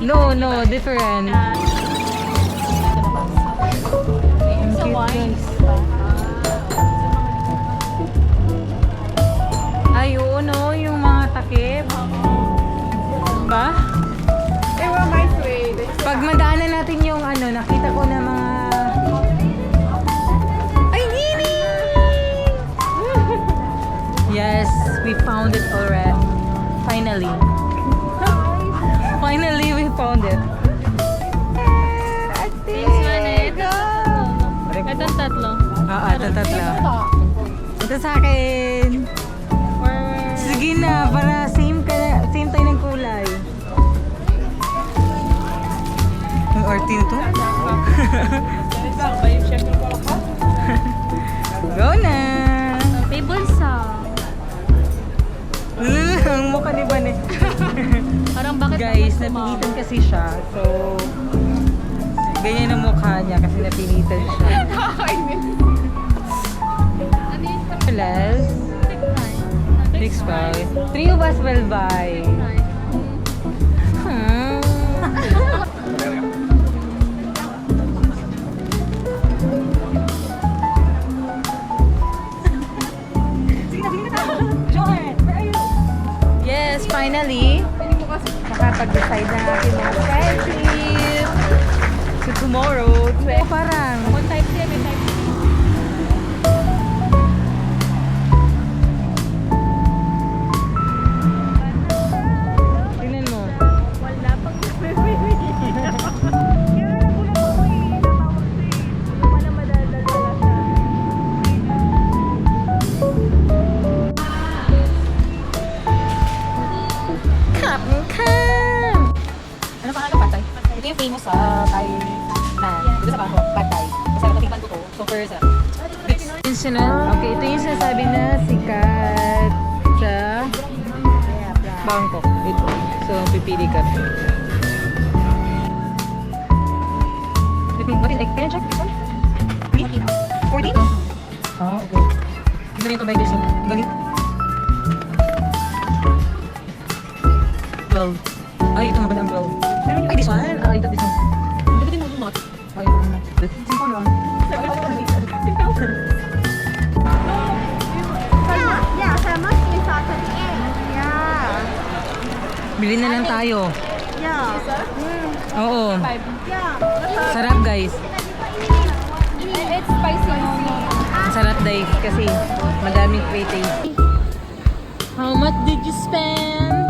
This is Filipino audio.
No, different. It's a wine. Ay, oo, no, yung mga takip. Ba? They were my way. Pag madaanan natin yung ano, nakita ko na mga... Ay, Nini! Yes, we found it already. Finally. Finally, we found it. Thanks, Manette. Itong tatlo. Oo, ito tatlo. Ito sa akin. Sige na, para same tayo ng kulay. Yung ortin to? Go na! May bulsa. Ang mukha ni Bane. Parang bakit Guys, napilitan kasi siya. So, ganyan ang mukha niya kasi napilitan siya. Last, next buy. 3 of us will buy. Yes, finally, nakapag-decide na natin mga friendship. So tomorrow, parang One type C, may type C. tingnan mo. Wala pang bibili. Kaya nagulat ako natawag ko wala madadala siya. Ano pa nga patay? Ito yung famous sa Thai na dito sa Bangkok, pad Thai. Kasi natikman ko to, super sarap. Okay, ito yung sinasabi na sikat sa Bangkok. Ito. So, pipili ka. What is it? Can I check this one? 14? Oh, okay. Ito rin ito by this one. Galing. 12. Ay, ito maganda ang 12. Ay, this one? Ay, ito, this one. Ito din mo lumot. Ay, simple lang. Yeah, so much we thought at the end. Yeah. Bili na lang tayo. Yeah. Oo. Yeah. Sarap, guys. It's spicy. Sarap, guys. Kasi madaming crate. How much did you spend?